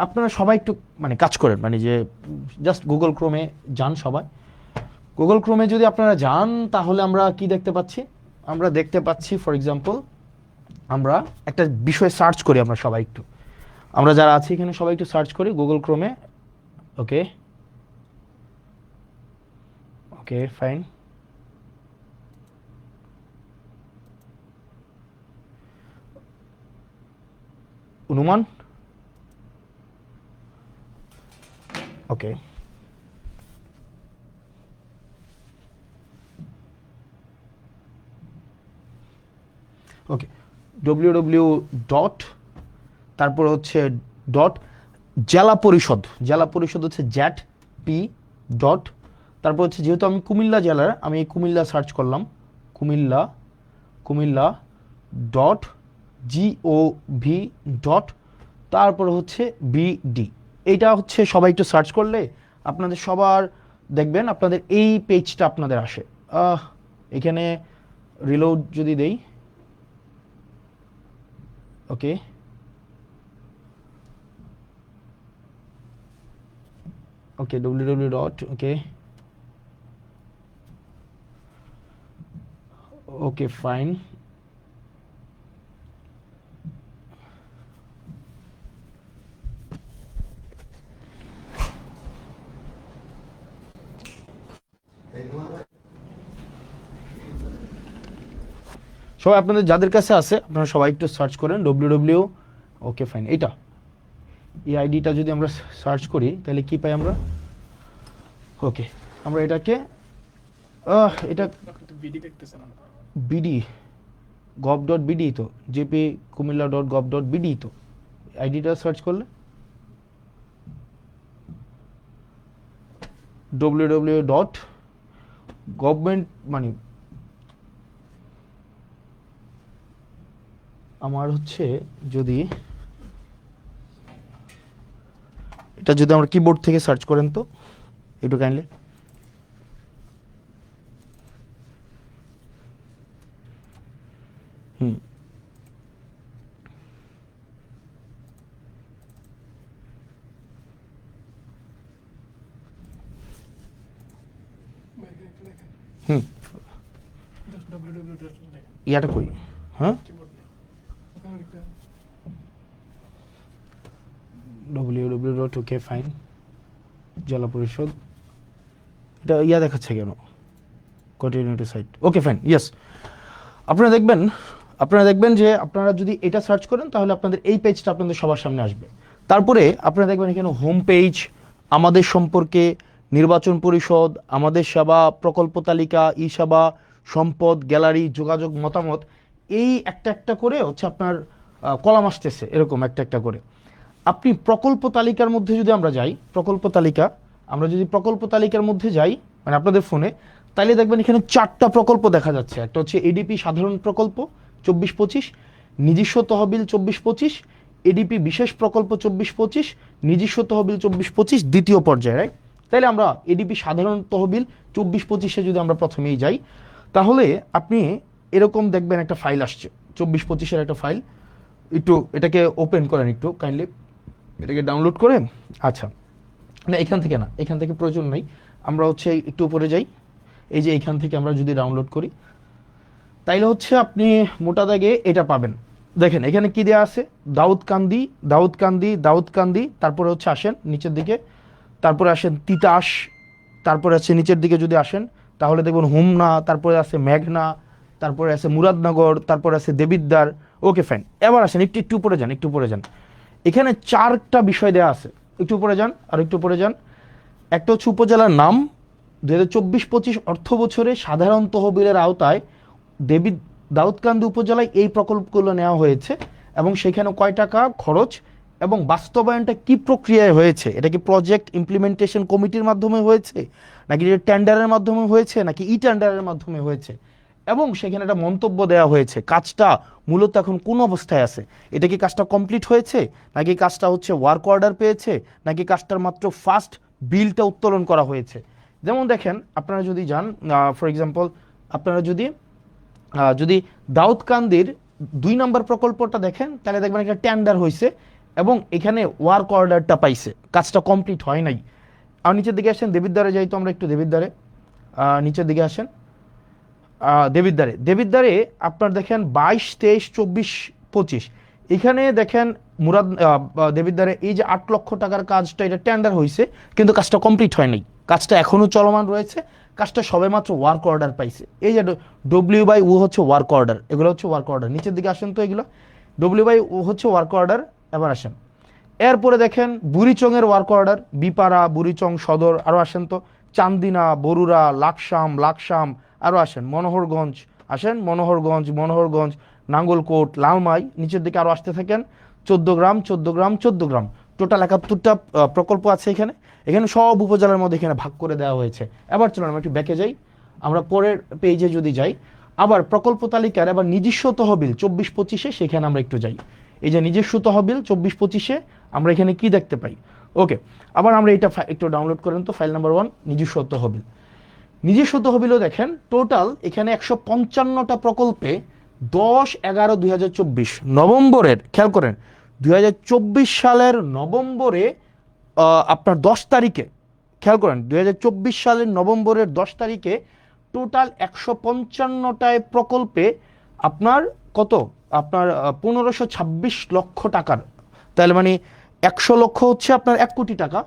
আপনারা সবাই একটু মানে কাজ করেন, মানে যে জাস্ট গুগল ক্রোমে যান সবাই। গুগল ক্রোমে যদি আপনারা যান তাহলে আমরা কি দেখতে পাচ্ছি? আমরা দেখতে পাচ্ছি ফর এক্সাম্পল আমরা একটা বিষয় সার্চ করি, আমরা সবাই একটু, আমরা যারা আছি এখানে সবাই একটু সার্চ করি গুগল ক্রোমে। ওকে ওকে ফাইন। অনুমান, ওকে ওকে www ডট, তারপর হচ্ছে ডট জেলা পরিষদ, জেলা পরিষদ হচ্ছে জ্যাট পি ডট, তারপর হচ্ছে যেহেতু আমি কুমিল্লা জেলার, আমি এই কুমিল্লা সার্চ করলাম, Comilla, Comilla dot gov dot, তারপর হচ্ছে বিডি। এইটা হচ্ছে সবাই একটু সার্চ করলে আপনাদের সবার দেখবেন আপনাদের এই পেজটা আপনাদের আসে। এখানে রিলোড যদি দেই, ওকে ওকে www ডট ওকে ওকে ফাইন। সবাই আপনাদের যাদের কাছে আছে আপনারা সবাই একটু সার্চ করেন www, ওকে ফাইন। এটা এই আইডিটা যদি আমরা সার্চ করি তাহলে কি পাই আমরা? ওকে আমরা এটাকে এটা বিডি গভ ডট বিডি, তো JP Comilla dot gov dot BD, তো আইডিটা সার্চ করলে www ডট গভর্নমেন্ট, মানে আমার হচ্ছে যদি এটা যদি আমরা কিবোর্ড থেকে সার্চ করেন তো একটু কাইন্ডলি, হুম হুম ইয়াটা কই, হ্যাঁ www ডট ওকে ফাইন জেলা পরিষদ, এটা ইয়া দেখাচ্ছে কেন? Continuity site, okay fine, yes. আপনারা দেখবেন যে আপনারা যদি এটা সার্চ করেন তাহলে আপনাদের এই পেজটা আপনাদের সবার সামনে আসবে। তারপরে আপনারা দেখবেন এখানে হোম পেজ, আমাদের সম্পর্কে, নির্বাচন পরিষদ, আমাদের সেবা, প্রকল্প তালিকা, ই সেবা, সম্পদ, গ্যালারি, যোগাযোগ, মতামত, এই একটা একটা করে হচ্ছে আপনার কলাম আসতেছে এরকম একটা একটা করে। আপনি প্রকল্প তালিকার মধ্যে যদি আমরা যাই, প্রকল্প তালিকা, আমরা যদি প্রকল্প তালিকার মধ্যে যাই মানে আপনাদের ফোনে, তাইলে দেখবেন এখানে 4টা প্রকল্প দেখা যাচ্ছে। একটা হচ্ছে এডিপি সাধারণ প্রকল্প 24-25, নিজস্ব তহবিল 24-25, এডিপি বিশেষ প্রকল্প 24-25, নিজস্ব তহবিল 24-25 দ্বিতীয় পর্যায়ে, রাইট? তাইলে আমরা এডিপি সাধারণ তহবিল 24-25-এ যদি আমরা প্রথমেই যাই তাহলে আপনি এরকম দেখবেন একটা ফাইল আসছে 24-25-এর একটা ফাইল। একটু এটাকে ওপেন করেন একটু কাইন্ডলি, এটাকে ডাউনলোড করে। আচ্ছা না এখান থেকে না, এখান থেকে প্রয়োজন নেই, আমরা হচ্ছে একটু উপরে যাই। এই যে এইখান থেকে আমরা যদি ডাউনলোড করি তাইলে হচ্ছে আপনি মোটা দাগে এটা পাবেন। দেখেন এখানে কি দেওয়া আছে, দাউদকান্দি, দাউদকান্দি, দাউদকান্দি, তারপরে হচ্ছে আসেন নিচের দিকে, তারপরে আসেন তিতাস, তারপরে আছে নিচের দিকে যদি আসেন তাহলে দেখবেন হোমনা, তারপরে আছে মেঘনা, তারপরে আছে মুরাদনগর, তারপরে আছে দেবিদ্বার। ওকে ফাইন, এবার আসেন একটু একটু উপরে যান, একটু উপরে যান। এখানে 4টা বিষয় দেওয়া আছে, একটু উপরে যান আর একটু উপরে যান। একটা হচ্ছে উপজেলার নাম, 2024-25 অর্থ বছরে সাধারণ তহবিলের আওতায় দাউদকান্দি উপজেলায় এই প্রকল্পগুলো নেওয়া হয়েছে এবং সেখানে কয় টাকা খরচ এবং বাস্তবায়নটা কি প্রক্রিয়ায় হয়েছে, এটা কি প্রজেক্ট ইমপ্লিমেন্টেশন কমিটির মাধ্যমে হয়েছে নাকি টেন্ডারের মাধ্যমে হয়েছে নাকি ই টেন্ডারের মাধ্যমে হয়েছে, এবং সেখানে একটা মন্তব্য দেওয়া হয়েছে কাজটা মূলত এখন কোন অবস্থায় আছে, এটা কি কাজটা কমপ্লিট হয়েছে নাকি কাজটা হচ্ছে ওয়ার্ক অর্ডার পেয়েছে নাকি কাজটার মাত্র ফার্স্ট বিলটা উত্তোলন করা হয়েছে। যেমন দেখেন আপনারা যদি যান ফর এক্সাম্পল আপনারা যদি দাউদকান্দির 2 নম্বর প্রকল্পটা দেখেন তাহলে দেখবেন একটা টেন্ডার হয়েছে এবং এখানে ওয়ার্ক অর্ডারটা পাইছে, কাজটা কমপ্লিট হয় নাই। আর নিচের দিকে আসেন, দেবিদ্বারে যাই তো আমরা একটু, দেবিদ্বারে নিচের দিকে আসেন, দেবিদ্বারে আপনার দেখেন 22, 23, 24, 25 এখানে দেখেন মুরাদ দেবিদ্বারে এই যে 8 লক্ষ টাকার কাজটা, এটা টেন্ডার হয়েছে কিন্তু কাজটা কমপ্লিট হয় নাই, কাজটা এখনো চলমান রয়েছে, কাজটা সবেমাত্র ওয়ার্ক অর্ডার পাইছে। এই যে ডব্লিউ/ও হচ্ছে ওয়ার্ক অর্ডার, এগুলো হচ্ছে ওয়ার্ক অর্ডার। নিচের দিকে আসেন তো, এগুলো ডব্লিউ/ও হচ্ছে ওয়ার্ক অর্ডার। এবার আসেন, এরপরে দেখেন বুড়িচংয়ের ওয়ার্ক অর্ডার, বিপাড়া, বুড়িচং সদর, আরও আসেন তো চান্দিনা, বরুড়া, লাকসাম, আরও আসেন মনোহরগঞ্জ, মনোহরগঞ্জ, নাঙ্গলকোট, লালমাই, নিচের দিকে আরও আসতে থাকেন, 14 গ্রাম। টোটাল 71টা প্রকল্প আছে এখানে। এখানে সব উপজেলার মধ্যে এখানে ভাগ করে দেওয়া হয়েছে। এবার চলুন আমরা একটু ব্যাকে যাই, আমরা পরের পেজে যদি যাই, আবার প্রকল্প তালিকার আবার নিজস্ব তহবিল 24-25 সেখানে আমরা একটু যাই। এই যে নিজস্ব তহবিল 24-25 আমরা এখানে কি দেখতে পাই? ওকে, আবার আমরা এটা একটু ডাউনলোড করেন তো, ফাইল নাম্বার 1 নিজস্ব তহবিল। নিজস্ব তহবিলও দেখেন টোটাল এখানে 155টা প্রকল্পে 10/11/2024 নভেম্বরের, খেয়াল করেন 2024 সালের নভেম্বরে আপনার 10 তারিখে, খেয়াল করেন 2024 সালের নভেম্বরের 10 তারিখে টোটাল 155টায় প্রকল্পে আপনার কত, আপনার 1526 লক্ষ টাকার, তাহলে মানে 100 লক্ষ হচ্ছে আপনার 1 কোটি টাকা,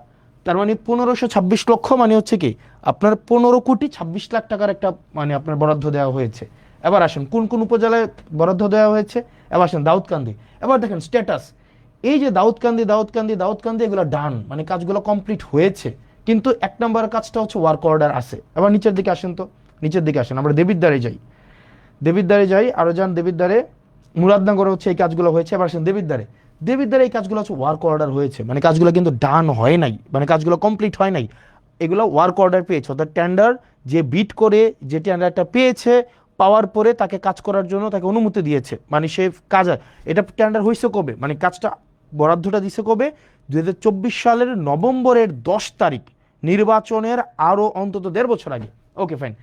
তার মানে 1526 লক্ষ মানে হচ্ছে কি আপনার 15,26,00,000 টাকার একটা মানে আপনার বরাদ্দ দেওয়া হয়েছে। এবার আসেন কোন কোন উপজেলায় বরাদ্দ দেওয়া হয়েছে, এবার আসেন দাউদকান্দি। এবার দেখেন স্ট্যাটাস, এই যে দাউদকান্দি এগুলো ডান, মানে কাজগুলো কমপ্লিট হয়েছে, কিন্তু 1 নম্বরের কাজটা হচ্ছে ওয়ার্ক অর্ডার আছে। এবার নিচের দিকে আসেন তো, নিচের দিকে আসেন, আমরা দেবিদ্বারে যাই, আরো যান দেবিদ্বারে, মুরাদনগরে হচ্ছে এই কাজগুলো হয়েছে। এবার আসেন দেবিদ্বারে এই কাজগুলো হচ্ছে ওয়ার্ক অর্ডার হয়েছে, মানে কাজগুলো কিন্তু ডান হয় নাই, মানে কাজগুলো কমপ্লিট হয় নাই, এগুলো ওয়ার্ক অর্ডার পেয়েছে, অর্থাৎ টেন্ডার যে বিট করে যে টেন্ডারটা পেয়েছে, পাওয়ার পরে তাকে কাজ করার জন্য তাকে অনুমতি দিয়েছে, মানে সে কাজ, এটা টেন্ডার হয়েছে কবে, মানে কাজটা বরাদ্দটা দিছে কবে, 2024 সালের নভেম্বরের 10 তারিখ, নির্বাচনের আরো অন্তত 1.5 বছর আগে। ওকে ফাইন,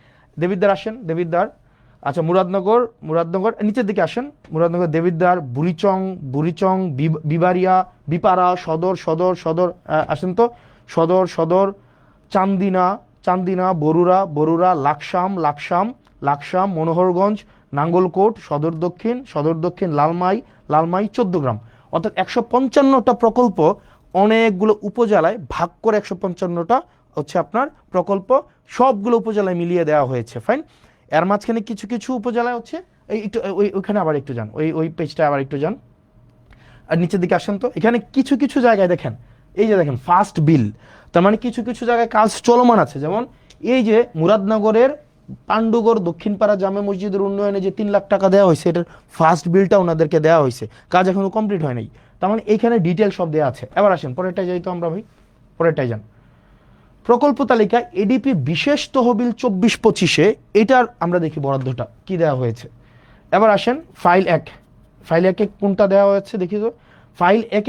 দেবিদ্বার আসেন, দেবিদ্বার, আচ্ছা মুরাদনগর নিচের দিকে আসেন, মুরাদনগর, দেবিদ্বার, বুড়িচং, বিবারিয়া, বিপাড়া, সদর আসেন তো, সদর, চান্দিনা, বরুড়া, লাকসাম, মনোহরগঞ্জ, নাঙ্গলকোট, সদর দক্ষিণ, লালমাই, 14 গ্রাম। অর্থাৎ 155টা প্রকল্প অনেকগুলো উপজেলায় ভাগ করে 155টা হচ্ছে আপনার প্রকল্প সবগুলো উপজেলায় মিলিয়ে দেওয়া হয়েছে। ফাইন, এর মাঝখানে কিছু কিছু উপজেলায় হচ্ছে একটু ওইখানে আবার একটু যান, ওই পেজটা আবার একটু যান, আর নিচের দিকে আসেন তো, এখানে কিছু কিছু জায়গায় দেখেন, এই যে দেখেন ফার্স্ট বিল, তার মানে কিছু কিছু জায়গায় কাজ চলমান আছে। যেমন এই যে মুরাদনগরের পাণ্ডুগড় দক্ষিণপাড়া জামে মসজিদের উন্নয়নে যে 3 লাখ টাকা দেওয়া হয়েছে, এটার ফার্স্ট বিলটা ওনাদেরকে দেওয়া হয়েছে, কাজ এখনো কমপ্লিট হয় নাই, তার মানে এইখানে ডিটেল সব দেওয়া আছে। এবার আসেন পরেরটাই যাই তো আমরা ভাই, পরেরটাই যান, প্রকল্প তালিকা এডিপি বিশেষ তহবিল 24-25 এটার আমরা দেখি বরাদ্দটা কি দেওয়া হয়েছে। এবার আসেন ফাইল 1 কোনটা দেওয়া হয়েছে দেখি তো, ফাইল 1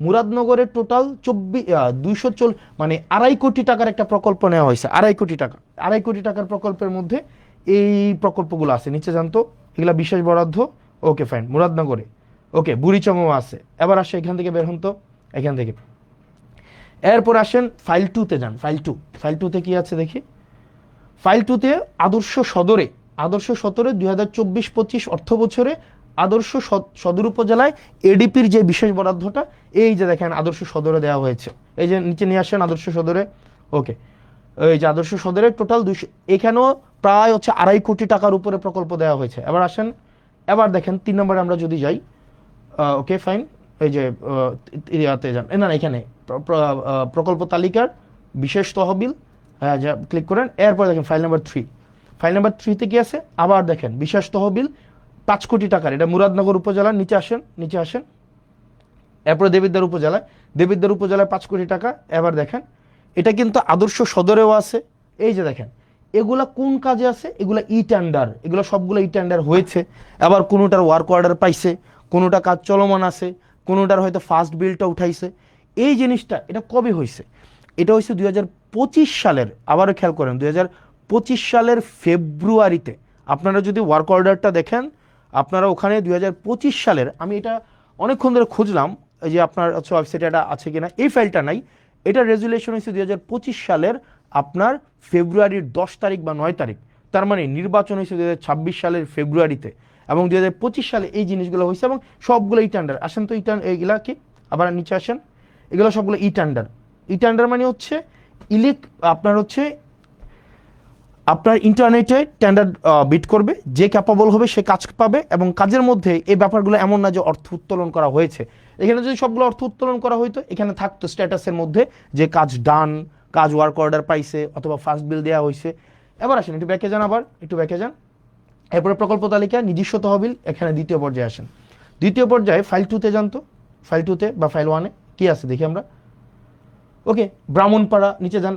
মুরাদনগরে টোটাল 240 মানে 2.5 কোটি টাকার একটা প্রকল্প নেওয়া হয়েছে, 2.5 কোটি টাকার প্রকল্পের মধ্যে এই প্রকল্পগুলো আছে, নিচে জানতো এগুলা বিশেষ বরাদ্দ। ওকে ফাইন, মুরাদনগরে, ওকে বুড়িচংও আছে। এবার আসে এখান থেকে বের হন তো, এখান থেকে এরপর আসেন ফাইল 2তে যান, ফাইল 2তে কি আছে দেখি, ফাইল 2তে আদর্শ সদরে 2024-25 অর্থ বছরে আদর্শ সদর উপজেলায় এডিপির যে বিশেষ বরাদ্দটা, এই যে দেখেন আদর্শ সদরে দেওয়া হয়েছে, এই যে নিচে নিয়ে আসেন আদর্শ সদরে। ওকে, এই যে আদর্শ সদরে টোটাল 200, এখানেও প্রায় হচ্ছে 2.5 কোটি টাকার উপরে প্রকল্প দেওয়া হয়েছে। এবার আসেন, এবার দেখেন 3 নম্বরে আমরা যদি যাই, ওকে ফাইন, এই যে ইয়াতে যান, না এখানে প্রকল্প তালিকার বিশেষ তহবিল, হ্যাঁ যা ক্লিক করেন, এরপর দেখেন ফাইল নাম্বার 3তে কি আছে, আবার দেখেন বিশেষ তহবিল 5 কোটি টাকার, এটা মুরাদনগর উপজেলার, নিচে আসেন, এরপরে দেবিদ্বার উপজেলায় 5 কোটি টাকা। এবার দেখেন এটা কিন্তু আদর্শ সদরেও আছে, এই যে দেখেন এগুলা কোন কাজে আছে, এগুলা টেন্ডার, এগুলো সবগুলো টেন্ডার হয়েছে। আবার কোনোটার ওয়ার্ক অর্ডার পাইছে, কোনোটা কাজ চলমান আছে, কোনোটার হয়তো ফার্স্ট বিলটা উঠাইছে। এই জিনিসটা এটা কবে হয়েছে, এটা হয়েছে 2025 সালের, আবারও খেয়াল করেন 2025 সালের ফেব্রুয়ারিতে। আপনারা যদি ওয়ার্ক অর্ডারটা দেখেন, আপনারা ওখানে 2025 সালের, আমি এটা অনেকক্ষণ ধরে খুঁজলাম, এই যে আপনার হচ্ছে ওয়েবসাইটে এটা আছে কিনা, এই ফাইলটা নাই। এটা রেজুলেশন হয়েছে 2025 সালের আপনার ফেব্রুয়ারির 10 তারিখ বা 9 তারিখ, তার মানে নির্বাচন হয়েছে 2026 সালের ফেব্রুয়ারিতে, এবং 2025 সালে এই জিনিসগুলো হয়েছে, এবং সবগুলো ই টেন্ডার। আসেন তো এইগুলা কি, আবার নিচে আসেন, এগুলো সবগুলো ই টেন্ডার। ই টেন্ডার মানে হচ্ছে আপনার হচ্ছে আপনার ইন্টারনেটে টেন্ডার বিড করবে, যে ক্যাপাবল হবে সে কাজ পাবে, এবং কাজের মধ্যে এই ব্যাপারগুলো এমন না যে অর্থ উত্তোলন করা হয়েছে। এখানে যদি সবগুলো অর্থ উত্তোলন করা হইতো, এখানে থাকতো স্ট্যাটাসের মধ্যে যে কাজ ডান, কাজ ওয়ার্ক অর্ডার পাইছে, অথবা ফার্স্ট বিল দেওয়া হয়েছে। এবার আসেন একটু ব্যাকে যান, আবার একটু ব্যাকে যান। এরপরে প্রকল্প তালিকা, নিজস্ব তহবিল, এখানে দ্বিতীয় পর্যায়ে আসেন। দ্বিতীয় পর্যায়ে ফাইল 2-তে যান তো, ফাইল 2-তে বা ফাইল 1-এ কি আছে দেখি আমরা। ওকে, ব্রাহ্মণপাড়া, নিচে যান,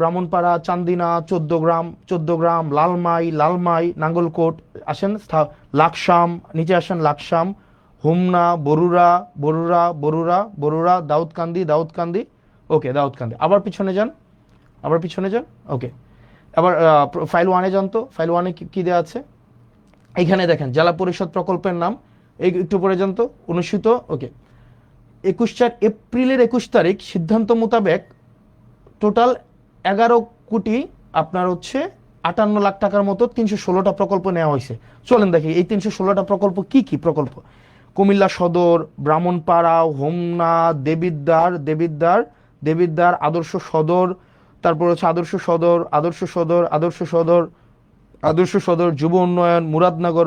ব্রাহ্মণপাড়া, চান্দিনা, 14 গ্রাম, লালমাই, নাঙ্গলকোট, আসেন লাকসাম, নিচে আসেন লাকসাম, হোমনা, বরুড়া, দাউদকান্দি, ওকে দাউদকান্দি। আবার পিছনে যান, ওকে। আবার ফাইল 1-এ যান তো, ফাইল 1-এ কি দেওয়া আছে এইখানে দেখেন, জেলা পরিষদ প্রকল্পের নাম, এই একটু পরে যান তো, অনুষ্ঠিত, ওকে 21 এপ্রিলের 21 তারিখ সিদ্ধান্ত মোতাবেক টোটাল 11 কোটি আপনার হচ্ছে 58 লাখ টাকার মতো 316টা প্রকল্প নেওয়া হয়েছে। চলেন দেখি এই 316টা প্রকল্প কি কি প্রকল্প। কুমিল্লা সদর, ব্রাহ্মণপাড়া, হোমনা, দেবিদ্বার, আদর্শ সদর, তারপর হচ্ছে আদর্শ সদর, যুব উন্নয়ন, মুরাদনগর,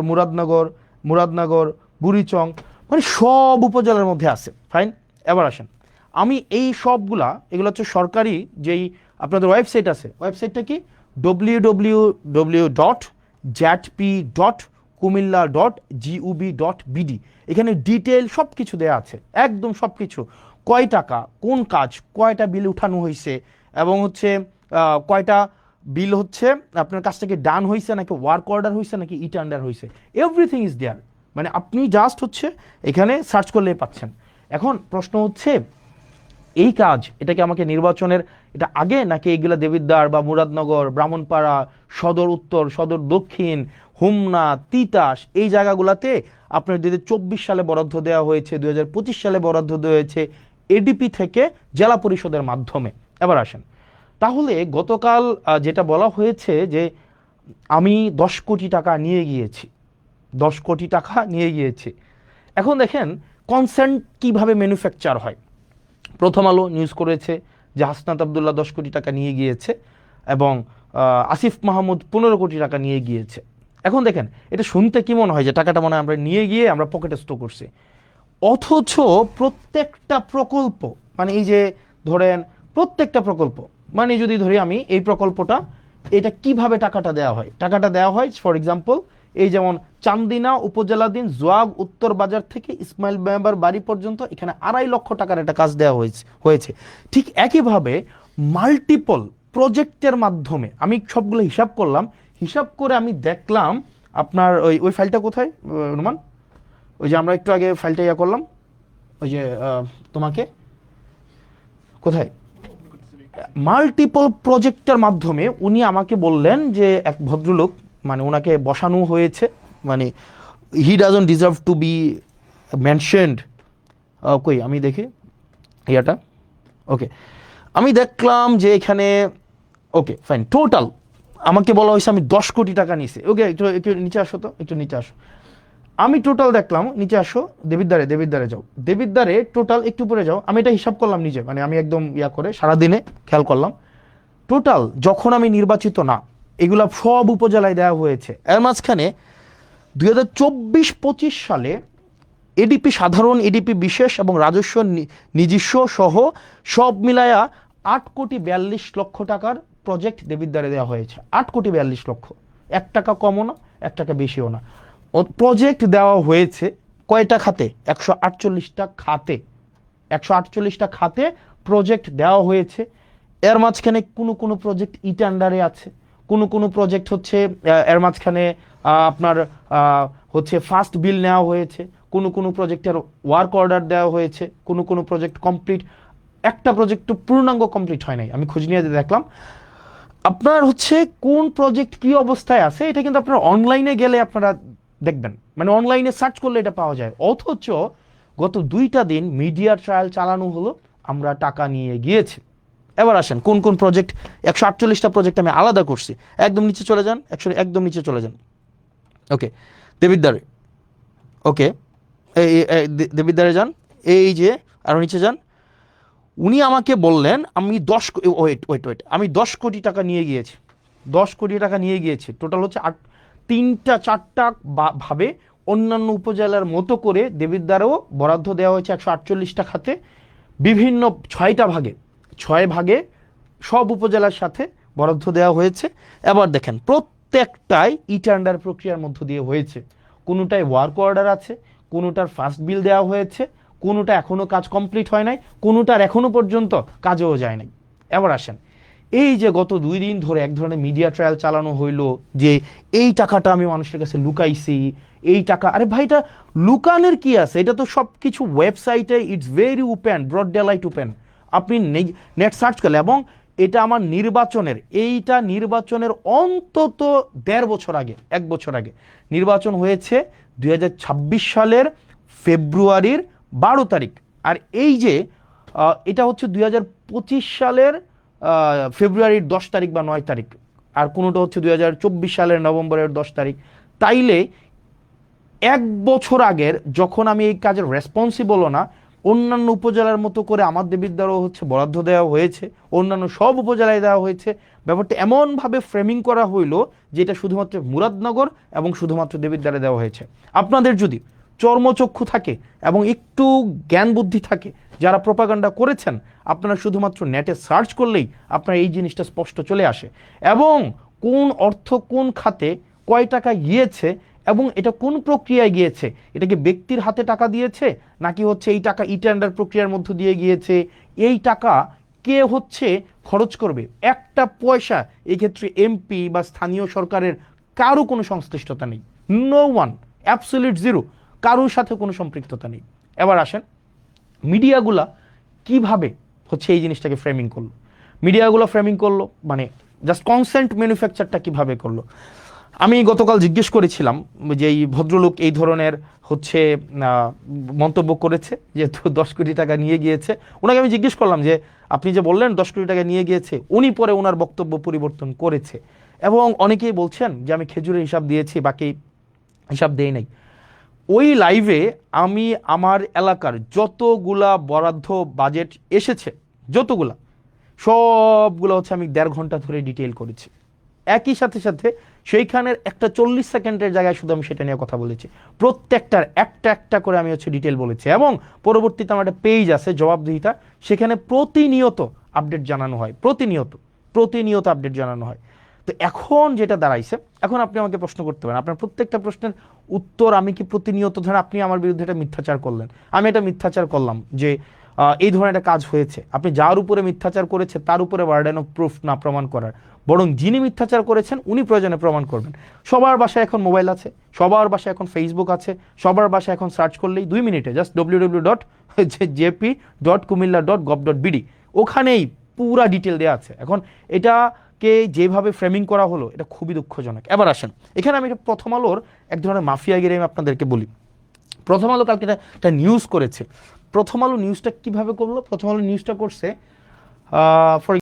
বুড়িচং, মানে সব উপজেলার মধ্যে আছে। ফাইন, এবার আসেন, আমি এই সবগুলা, এগুলো হচ্ছে সরকারি যেই আপনাদের ওয়েবসাইট আছে, ওয়েবসাইটটা কি www.jatp.kumilla.gov.bd। এখানে ডিটেল সব কিছু দেওয়া আছে, একদম সব কিছু, কয় টাকা, কোন কাজ, কয়টা বিল উঠানো হয়েছে, এবং হচ্ছে কয়টা বিল হচ্ছে আপনার কাছ থেকে ডান হয়েছে, নাকি ওয়ার্ক অর্ডার হয়েছে, নাকি ই টেন্ডার হয়েছে, এভরিথিং ইজ দেয়ার। মানে আপনি জাস্ট হচ্ছে এখানে সার্চ করলেই পাচ্ছেন। এখন প্রশ্ন হচ্ছে, এই কাজ এটাকে আমাকে নির্বাচনের এটা আগে, নাকি এইগুলা দেবিদ্বার বা মুরাদনগর, ব্রাহ্মণপাড়া, সদর উত্তর, সদর দক্ষিণ, হোমনা, তিতাস, এই জায়গাগুলোতে আপনার 2024 সালে বরাদ্দ দেওয়া হয়েছে, 2025 সালে বরাদ্দ দেওয়া হয়েছে এডিপি থেকে জেলা পরিষদের মাধ্যমে। এবার আসেন, তাহলে গতকাল যেটা বলা হয়েছে যে আমি 10 কোটি টাকা নিয়ে গিয়েছি। এখন দেখেন কনসেন্ট কিভাবে ম্যানুফ্যাকচার হয়। প্রথম আলো নিউজ করেছে যে হাসনাত আবদুল্লাহ 10 কোটি টাকা নিয়ে গিয়েছে, এবং আসিফ মাহমুদ 15 কোটি টাকা নিয়ে গিয়েছে। এখন দেখেন এটা শুনতে কি মনে হয় যে টাকাটা মনে হয় আমরা নিয়ে গিয়ে আমরা পকেটে স্টোর করছি, অথচ প্রত্যেকটা প্রকল্প, মানে এই যে ধরেন প্রত্যেকটা প্রকল্প, মানে যদি ধরি আমি এই প্রকল্পটা, এটা কিভাবে টাকাটা দেওয়া হয় ফর এক্সাম্পল, এই যেমন চান্দিনা উপজেলাধীন জোয়াগ উত্তর বাজার থেকে ইসমাইল মেম্বার বাড়ি পর্যন্ত এখানে 2.5 লক্ষ টাকার একটা কাজ দেওয়া হয়েছে। ঠিক একইভাবে মাল্টিপল প্রজেক্টের মাধ্যমে আমি সবগুলো হিসাব করে আমি দেখলাম আপনার ওই ফাইলটা কোথায় রুমান, ওই যে আমরা একটু আগে ফাইলটা করলাম, ওই যে তোমাকে কোথায়, মাল্টিপল প্রজেক্টের মাধ্যমে উনি আমাকে বললেন যে এক ভদ্রলোক, মানে ওনাকে বসানো হয়েছে, মানে he doesn't deserve two B mentioned. কই আমি দেখি ইয়াটা, ওকে আমি দেখলাম যে এখানে, ওকে ফাইন, টোটাল আমাকে বলা হয়েছে আমি 10 কোটি টাকা নিয়েছি। ওকে একটু নিচে আসো তো, একটু নিচে আসো, আমি টোটাল দেখলাম, নিচে আসো, দেবিদ্বারে যাও, দেবিদ্বারে টোটাল একটু পরে যাও, আমি এটা হিসাব করলাম নিজে, মানে আমি একদম করে সারাদিনে খেয়াল করলাম টোটাল, যখন আমি নির্বাচিত না, এগুলা সব উপজেলায় দেওয়া হয়েছে। এর মাঝখানে 2024-25 সালে এডিপি সাধারণ, এডিপি বিশেষ এবং রাজস্ব নিজস্ব সহ সব মিলায়া 8 কোটি 42 লক্ষ টাকার প্রজেক্ট দেবিদ্বারে দেওয়া হয়েছে। 8 কোটি 42 লক্ষ, 1 টাকা কমও না 1 টাকা বেশিও না। প্রজেক্ট দেওয়া হয়েছে কয়টা খাতে, 148টা খাতে, 148টা খাতে প্রজেক্ট দেওয়া হয়েছে। এর মাঝখানে কোনো প্রজেক্ট ই টেন্ডারে আছে, কোনো প্রজেক্ট হচ্ছে এর মাঝখানে আপনার হচ্ছে ফার্স্ট বিল নেওয়া হয়েছে, কোনো প্রজেক্টের ওয়ার্ক অর্ডার দেওয়া হয়েছে, কোনো প্রজেক্ট কমপ্লিট, একটা প্রজেক্ট পূর্ণাঙ্গ কমপ্লিট হয় নাই। আমি খোঁজ নিয়ে দেখলাম আপনার হচ্ছে কোন প্রজেক্ট কি অবস্থায় আছে, এটা কিন্তু আপনার অনলাইনে গেলে আপনারা দেখবেন, মানে অনলাইনে সার্চ করলে এটা পাওয়া যায়। অথচ গত 2টা দিন মিডিয়া ট্রায়াল চালানো হলো, আমরা টাকা নিয়ে গিয়েছি। এবার আসেন কোন কোন প্রজেক্ট, 148টা প্রজেক্ট আমি আলাদা করছি। একদম নিচে চলে যান, একদম নিচে চলে যান। ওকে, দেবিদ্বারে, ওকে দেবিদ্বারে যান, এই যে আরও নিচে যান। উনি আমাকে বললেন আমি 10 কোটি টাকা নিয়ে গিয়েছি, 10 কোটি টাকা নিয়ে গিয়েছি। টোটাল হচ্ছে 3-4টা ভাবে অন্যান্য উপজেলার মতো করে দেবিদ্বারেও বরাদ্দ দেওয়া হয়েছে 148টা খাতে, বিভিন্ন 6 ভাগে সব উপজেলার সাথে বরাদ্দ দেওয়া হয়েছে। এবার দেখেন প্রত্যেকটাই টেন্ডার প্রক্রিয়ার মধ্য দিয়ে হয়েছে। কোনোটায় ওয়ার্ক অর্ডার আছে, কোনোটার ফার্স্ট বিল দেওয়া হয়েছে, কোনোটা এখনো কাজ কমপ্লিট হয় নাই, কোনোটার এখনো পর্যন্ত কাজেও যায় নাই। এবার আসেন, এই যে গত 2 দিন ধরে এক ধরনের মিডিয়া ট্রায়াল চালানো হইলো যে এই টাকাটা আমি মানুষের কাছে লুকাইছি, এই টাকা, আরে ভাই এটা লুকানোর কি আছে? এটা তো সব কিছু ওয়েবসাইটে, it's very open, broad daylight open. আপনি নেট সার্চ করলে, এবং এটা আমার নির্বাচনের অন্তত 1.5 বছর আগে, 1 বছর আগে নির্বাচন হয়েছে 2026 সালের ফেব্রুয়ারির 12 তারিখ। আর এই যে এটা হচ্ছে 2025 সালের ফেব্রুয়ারির 10 তারিখ বা 9 তারিখ, আর কোনোটা হচ্ছে 2024 সালের নভেম্বরের 10 তারিখ। তাইলে 1 বছর আগের, যখন আমি এই কাজের রেসপন্সিবলও না, অন্যান্য উপজেলার মতো করে আমার দেবিদ্বারও হচ্ছে বরাদ্দ দেওয়া হয়েছে, অন্যান্য সব উপজেলায় দেওয়া হয়েছে। ব্যাপারটা এমনভাবে ফ্রেমিং করা হইলো যে এটা শুধুমাত্র মুরাদনগর এবং শুধুমাত্র দেবিদ্বারে দেওয়া হয়েছে। আপনাদের যদি চর্মচক্ষু থাকে এবং একটু জ্ঞান বুদ্ধি থাকে, যারা প্রোপাগান্ডা করেছেন, আপনারা শুধুমাত্র নেটে সার্চ করলেই আপনার এই জিনিসটা স্পষ্ট চলে আসে, এবং কোন অর্থ কোন খাতে কয় টাকা গিয়েছে এবং এটা কোন প্রক্রিয়ায় গিয়েছে, এটা কি ব্যক্তির হাতে টাকা দিয়েছে নাকি হচ্ছে এই টাকা টেন্ডার প্রক্রিয়ার মধ্য দিয়ে গিয়েছে, এই টাকা কে হচ্ছে খরচ করবে, একটা পয়সা এই ক্ষেত্রে এমপি বা স্থানীয় সরকারের কারো কোনো সংশ্লিষ্টতা নেই। নো ওয়ান, অ্যাবসলিউট জিরো, কারোর সাথে কোনো সম্পৃক্ততা নেই। এবার আসেন মিডিয়াগুলা কিভাবে হচ্ছে এই জিনিসটাকে ফ্রেমিং করলো। মিডিয়াগুলো ফ্রেমিং করলো মানে জাস্ট কনসেন্ট ম্যানুফ্যাকচারটা কিভাবে করলো। আমি গতকাল জিজ্ঞেস করেছিলাম যে এই ভদ্রলোক এই ধরনের হচ্ছে মন্তব্য করেছে, যেহেতু 10 কোটি টাকা নিয়ে গিয়েছে, ওনাকে আমি জিজ্ঞেস করলাম যে আপনি যে বললেন 10 কোটি টাকা নিয়ে গিয়েছে, উনি পরে ওনার বক্তব্য পরিবর্তন করেছে, এবং অনেকেই বলছেন যে আমি খেজুরের হিসাব দিয়েছি, বাকি হিসাব দেই নাই। ওই লাইভে আমি আমার এলাকার যতগুলা বরাদ্দ বাজেট এসেছে, যতগুলা, সবগুলো হচ্ছে আমি 1.5 ঘন্টা ধরে ডিটেইল করেছি। একই সাথে সাথে সেইখানের একটা 40 সেকেন্ডের জায়গায় শুধু আমি সেটা নিয়ে কথা বলেছি, প্রত্যেকটার একটা একটা করে আমি হচ্ছে ডিটেল বলেছি, এবং পরবর্তীতে আমার একটা পেজ আছে জবাবদিহিতা, সেখানে প্রতিনিয়ত আপডেট জানানো হয়, প্রতিনিয়ত আপডেট জানানো হয়। তো এখন যেটা দাঁড়াইছে, এখন আপনি আমাকে প্রশ্ন করতে পারেন, আপনার প্রত্যেকটা প্রশ্নের উত্তর আমি কি প্রতিনিয়ত, ধরেন আপনি আমার বিরুদ্ধে একটা মিথ্যাচার করলেন, আমি এটা মিথ্যাচার করলাম যে এই ধরনের একটা কাজ হয়েছে, আপনি যার উপরে মিথ্যাচার করেছে তার উপরে বার্ডেন অফ প্রুফ না প্রমাণ করার, বরং যিনি মিথ্যাচার করেছেন উনি প্রয়োজনে প্রমাণ করবেন। সবার বাসায় এখন মোবাইল আছে, সবার বাসায় এখন ফেসবুক আছে, সবার বাসায় এখন সার্চ করলেই 2 মিনিটে জাস্ট www.jp.kumilla.gov.bd, ওখানেই পুরা ডিটেল দেওয়া আছে। এখন এটাকে যেভাবে ফ্রেমিং করা হলো এটা খুবই দুঃখজনক। এবার আসেন, এখানে আমি প্রথম আলোর এক ধরনের মাফিয়াগিরি আমি আপনাদেরকে বলি। প্রথম আলো কালকে একটা নিউজ করেছে। প্রথম আলো নিউজটা কিভাবে করলো? প্রথম আলো নিউজটা করছে ফর